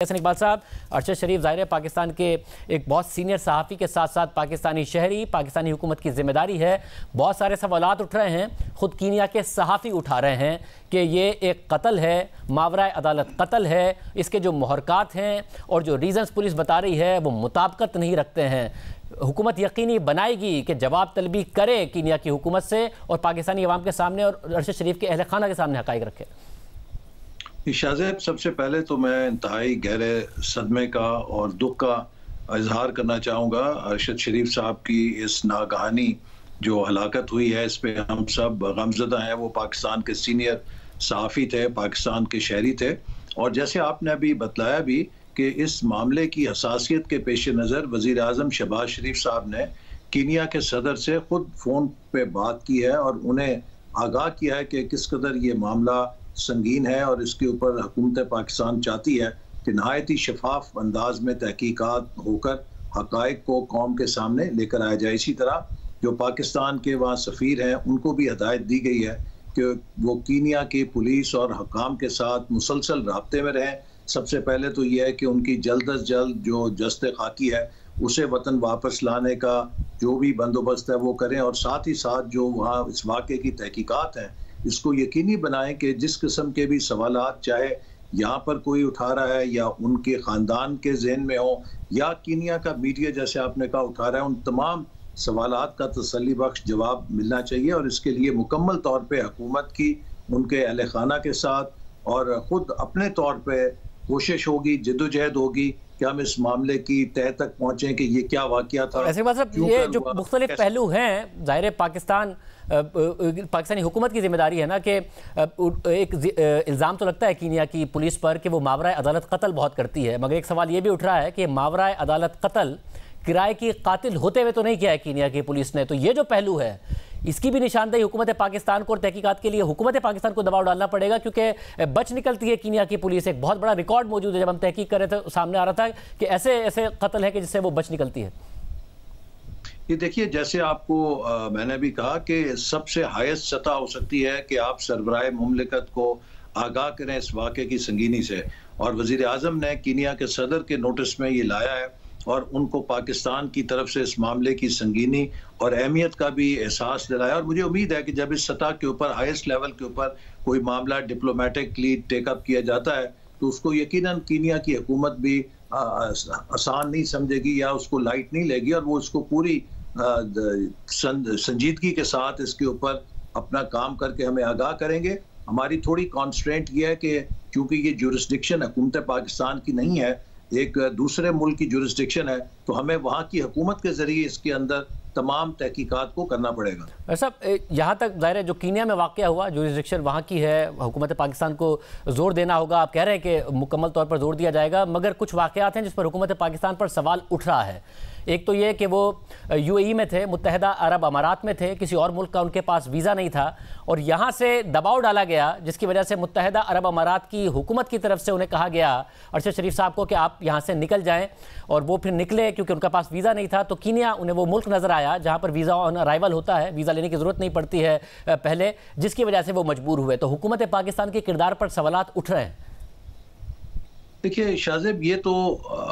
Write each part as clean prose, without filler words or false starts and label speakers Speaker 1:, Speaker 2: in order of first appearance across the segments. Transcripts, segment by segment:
Speaker 1: हसन इकबाल साहब, अरशद शरीफ ज़ाहिर है पाकिस्तान के एक बहुत सीनियर सहाफ़ी के साथ साथ पाकिस्तानी शहरी, पाकिस्तानी हुकूमत की जिम्मेदारी है। बहुत सारे सवालात उठ रहे हैं, ख़ुद कीनिया के सहाफ़ी उठा रहे हैं कि ये एक कत्ल है, मावराए अदालत कत्ल है। इसके जो मुहरकात हैं और जो रीज़न्स पुलिस बता रही है वो मुताबिकत नहीं रखते हैं। हुकूमत यकीनी बनाएगी कि जवाब तलबी करे कीनिया की हुकूमत से और पाकिस्तानी अवाम के सामने और अरशद शरीफ के अहल खाना के सामने हक़ाइक़ रखे।
Speaker 2: शाहज़ेब, सबसे पहले तो मैं इंतहाई गहरे सदमे का और दुख का इजहार करना चाहूँगा। अरशद शरीफ साहब की इस नागहानी जो हलाकत हुई है इस पर हम सब गमज़दा हैं। वो पाकिस्तान के सीनियर सहाफ़ी थे, पाकिस्तान के शहरी थे, और जैसे आपने अभी बतलाया भी कि इस मामले की हसासियत के पेश नज़र वज़ीर आज़म शहबाज शरीफ साहब ने कीनिया के सदर से ख़ुद फ़ोन पे बात की है और उन्हें आगाह किया है कि किस कदर ये मामला संगीन है और इसके ऊपर हुकूमत पाकिस्तान चाहती है कि नहायत ही शफाफ अंदाज में तहकीकात होकर हक़ाइक़ को कौम के सामने लेकर आया जाए। इसी तरह जो पाकिस्तान के वहाँ सफ़ीर हैं उनको भी हदायत दी गई है कि वो कीनिया की पुलिस और हुकाम के साथ मुसलसल राब्ते में रहें। सबसे पहले तो यह है कि उनकी जल्द अज जल्द जो जस्ते खाकी है उसे वतन वापस लाने का जो भी बंदोबस्त है वो करें, और साथ ही साथ जो वहाँ इस वाक़े की तहकीकात हैं इसको यकीनी बनाएं कि जिस किस्म के भी सवालात चाहे यहाँ पर कोई उठा रहा है या उनके ख़ानदान के ज़हन में हो या कीनिया का मीडिया जैसे आपने कहा उठा रहा है, उन तमाम सवालात का तसल्ली बख्श जवाब मिलना चाहिए। और इसके लिए मुकम्मल तौर पे हुकूमत की उनके अहल खाना के साथ और ख़ुद अपने तौर पे कोशिश होगी, जद्दोजहद होगी कि हम इस मामले की तह तक पहुँचें कि ये क्या वाक़या था।
Speaker 1: ऐसे मतलब ये जो मुख्तलिफ पहलू हैं, ज़ाहिर पाकिस्तानी हुकूमत की जिम्मेदारी है ना कि एक इल्ज़ाम तो लगता है कीनिया की पुलिस पर कि वो मावराए अदालत कत्ल बहुत करती है, मगर एक सवाल ये भी उठ रहा है कि मावराए अदालत कत्ल किराए की कातिल होते हुए तो नहीं किया है कीनिया की पुलिस ने। तो ये जो पहलू है इसकी भी निशानदेही हुकूमत पाकिस्तान को और तहकीकात के लिए हुकूमत पाकिस्तान को दबाव डालना पड़ेगा, क्योंकि बच निकलती है कीनिया की पुलिस। एक बहुत बड़ा रिकॉर्ड मौजूद है, जब हम तहकीक कर रहे थे सामने आ रहा था कि ऐसे ऐसे कत्ल है कि जिससे वो बच निकलती है।
Speaker 2: ये देखिए, जैसे आपको मैंने भी कहा कि सबसे हाईएस्ट सतह हो सकती है कि आप सरबराह मुमलिकत को आगाह करें इस वाक़े की संगीनी से, और वज़ीर आज़म ने कीनिया के सदर के नोटिस में ये लाया है और उनको पाकिस्तान की तरफ से इस मामले की संगीनी और अहमियत का भी एहसास दिलाया। और मुझे उम्मीद है कि जब इस सतह के ऊपर हाईएस्ट लेवल के ऊपर कोई मामला डिप्लोमेटिकली टेकअप किया जाता है तो उसको यकीनन कीनिया की हुकूमत भी आसान नहीं समझेगी या उसको लाइट नहीं लेगी, और वो इसको पूरी संजीदगी के साथ इसके ऊपर अपना काम करके हमें आगाह करेंगे। हमारी थोड़ी कॉन्स्ट्रेंट ये है कि क्योंकि ये जुरिस्डिक्शन हुकूमत पाकिस्तान की नहीं है, एक दूसरे मुल्क की जुरिस्डिक्शन है, तो हमें वहाँ की हुकूमत के ज़रिए इसके अंदर तमाम तहकीकात को करना पड़ेगा।
Speaker 1: ऐसा यहाँ तक ज़ाहिर है जो कीनिया में वाक़या हुआ, जुरिस्डिक्शन वहाँ की है, हुकूमत पाकिस्तान को ज़ोर देना होगा। आप कह रहे हैं कि मुकम्मल तौर पर ज़ोर दिया जाएगा, मगर कुछ वाक़यात हैं जिस पर हुकूमत पाकिस्तान पर सवाल उठ रहा है। एक तो ये कि वो यूएई में थे, मुत्तहदा अरब अमारात में थे, किसी और मुल्क का उनके पास वीज़ा नहीं था, और यहाँ से दबाव डाला गया जिसकी वजह से मुत्तहदा अरब अमारात की हुकूमत की तरफ से उन्हें कहा गया अरशद शरीफ साहब को कि आप यहाँ से निकल जाएँ, और वो फिर निकले क्योंकि उनका पास वीज़ा नहीं था। तो कीनिया उन्हें वो मुल्क नज़र आया जहाँ पर वीज़ा ऑन अराइवल होता है, वीज़ा लेने की ज़रूरत नहीं पड़ती है पहले, जिसकी वजह से वो मजबूर हुए। तो हुकूमत पाकिस्तान के किरदार पर सवालात उठ रहे हैं।
Speaker 2: देखिए शाहज़ेब, ये तो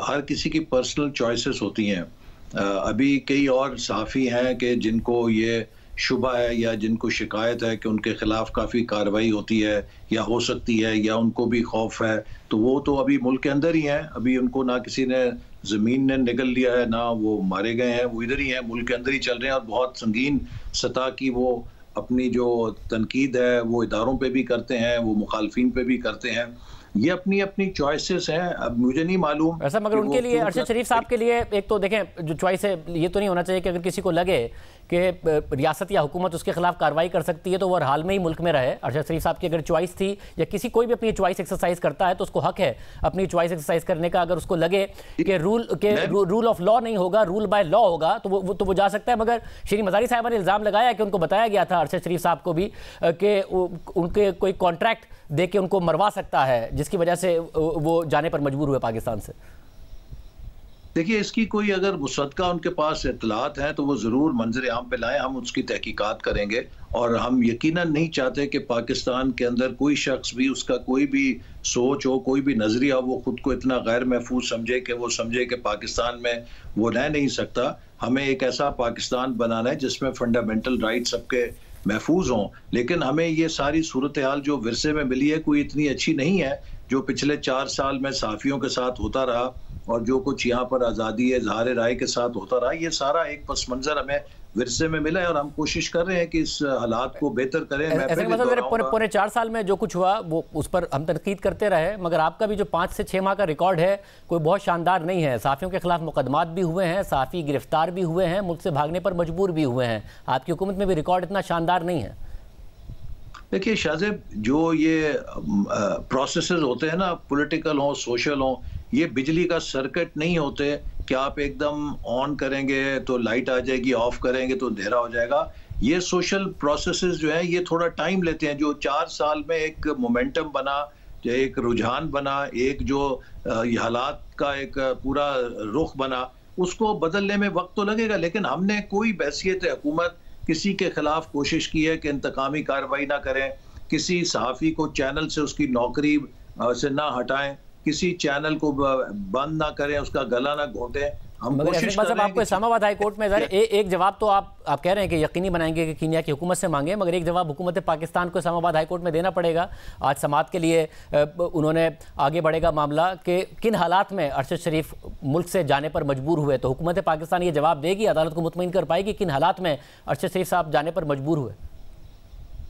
Speaker 2: हर किसी की पर्सनल चॉइसेस होती हैं। अभी कई और सहाफ़ी हैं कि जिनको ये शुबा है या जिनको शिकायत है कि उनके ख़िलाफ़ काफ़ी कार्रवाई होती है या हो सकती है, या उनको भी खौफ है, तो वो तो अभी मुल्क के अंदर ही हैं। अभी उनको ना किसी ने ज़मीन ने निगल लिया है, ना वो मारे गए हैं, वो इधर ही हैं, मुल्क के अंदर ही चल रहे हैं। और बहुत संगीन सतह की वो अपनी जो तनकीद है वो इदारों पे भी करते हैं, वो मुखालफिन पे भी करते हैं। ये अपनी अपनी चॉइसेस हैं। अब मुझे नहीं मालूम
Speaker 1: ऐसा, मगर उनके लिए, अरशद शरीफ साहब के लिए, एक तो देखें जो चॉइस है ये तो नहीं होना चाहिए कि अगर किसी को लगे कि रियासत या हुकूमत उसके खिलाफ कार्रवाई कर सकती है तो वो हाल में ही मुल्क में रहे। अरशद शरीफ साहब की अगर चॉइस थी, या किसी कोई भी अपनी चॉइस एक्सरसाइज करता है तो उसको हक है अपनी चॉइस एक्सरसाइज करने का। अगर उसको लगे कि रूल ऑफ लॉ नहीं होगा, रूल बाय लॉ होगा, तो वो जा सकता है। मगर श्री मज़ारी साहबा ने इल्ज़ाम लगाया कि उनको बताया गया था, अरशद शरीफ साहब को भी, कि उनके कोई कॉन्ट्रैक्ट दे के उनको मरवा सकता है, जिसकी वजह से वो जाने पर मजबूर हुए पाकिस्तान से।
Speaker 2: देखिए, इसकी कोई अगर मुसद्दक़ा उनके पास इत्तलात हैं तो वो ज़रूर मंज़र आम पे लाएँ, हम उसकी तहकीकात करेंगे। और हम यकीनन नहीं चाहते कि पाकिस्तान के अंदर कोई शख्स भी, उसका कोई भी सोच हो, कोई भी नज़रिया हो, वो खुद को इतना गैर महफूज समझे कि वो समझे कि पाकिस्तान में वो रह नहीं सकता। हमें एक ऐसा पाकिस्तान बनाना है जिसमें फंडामेंटल राइट सबके महफूज हों। लेकिन हमें ये सारी सूरत हाल जो विरसे में मिली है, कोई इतनी अच्छी नहीं है। जो पिछले 4 साल में सहाफ़ियों के साथ होता रहा और जो कुछ यहाँ पर आज़ादी इज़हार राय के साथ होता रहा, ये सारा एक पस मंज़र हमें विरसे में मिला है और हम कोशिश कर रहे हैं कि इस हालात को बेहतर करें। मैं
Speaker 1: ऐसे
Speaker 2: फिर
Speaker 1: मतलब पौने 4 साल में जो कुछ हुआ वो उस पर हम तनकीद करते रहे, मगर आपका भी जो 5 से 6 माह का रिकॉर्ड है कोई बहुत शानदार नहीं है। सहाफ़ियों के खिलाफ मुकदमात भी हुए हैं, सहाफ़ी गिरफ्तार भी हुए हैं, मुल्क से भागने पर मजबूर भी हुए हैं। आपकी हुकूमत में भी रिकॉर्ड इतना शानदार नहीं है।
Speaker 2: देखिए शाहज़ेब, जो ये प्रोसेसेस होते हैं ना, पॉलिटिकल हो, सोशल हो, ये बिजली का सर्किट नहीं होते कि आप एकदम ऑन करेंगे तो लाइट आ जाएगी, ऑफ करेंगे तो अंधेरा हो जाएगा। ये सोशल प्रोसेसेस जो हैं ये थोड़ा टाइम लेते हैं। जो 4 साल में एक मोमेंटम बना, एक रुझान बना, एक जो ये हालात का एक पूरा रुख बना, उसको बदलने में वक्त तो लगेगा। लेकिन हमने कोई बहैसियत हुकूमत किसी के खिलाफ कोशिश की है कि इंतकामी कार्रवाई ना करें, किसी सहाफ़ी को चैनल से उसकी नौकरी से ना हटाएं, किसी चैनल को बंद ना करें, उसका गला ना घोंटें। हम कोशिश कर रहे हैं
Speaker 1: आपको इस्लामाबाद हाई कोर्ट में एक जवाब तो आप कह रहे हैं कि यकीनी बनाएंगे कि कीनिया की हुकूमत से मांगे, मगर एक जवाब हुकूमत पाकिस्तान को इस्लामाबाद हाई कोर्ट में देना पड़ेगा। आज समाअत के लिए उन्होंने आगे बढ़ेगा मामला कि किन हालात में अरशद शरीफ मुल्क से जाने पर मजबूर हुए। तो हुकूमत पाकिस्तान ये जवाब देगी, अदालत को मुतमईन कर पाएगी किन हालात में अरशद शरीफ साहब जाने पर मजबूर हुए।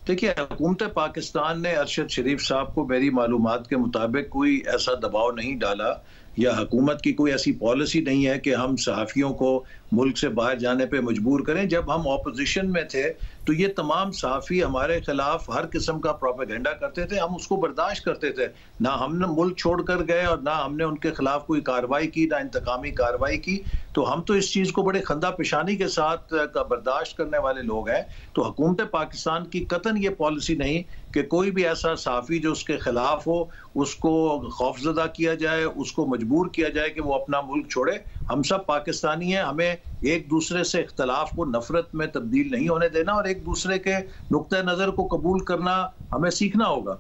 Speaker 2: देखिए, हुकूमत पाकिस्तान ने अरशद शरीफ साहब को मेरी मालूमात के मुताबिक कोई ऐसा दबाव नहीं डाला, या हुकूमत की कोई ऐसी पॉलिसी नहीं है कि हम सहाफ़ियों को मुल्क से बाहर जाने पे मजबूर करें। जब हम ऑपोजिशन में थे तो ये तमाम सहाफ़ी हमारे खिलाफ हर किस्म का प्रोपेगेंडा करते थे, हम उसको बर्दाश्त करते थे। ना हमने मुल्क छोड़ कर गए और ना हमने उनके खिलाफ कोई कार्रवाई की, ना इंतकामी कार्रवाई की। तो हम तो इस चीज़ को बड़े खंदा पेशानी के साथ का बर्दाश्त करने वाले लोग हैं। तो हुकूमत पाकिस्तान की कतन ये पॉलिसी नहीं कि कोई भी ऐसा सहाफ़ी जो उसके खिलाफ हो उसको खौफजदा किया जाए, उसको मजबूर किया जाए कि वो अपना मुल्क छोड़े। हम सब पाकिस्तानी हैं, हमें एक दूसरे से इख्तलाफ को नफरत में तब्दील नहीं होने देना और एक दूसरे के नुक्ते नज़र को कबूल करना हमें सीखना होगा।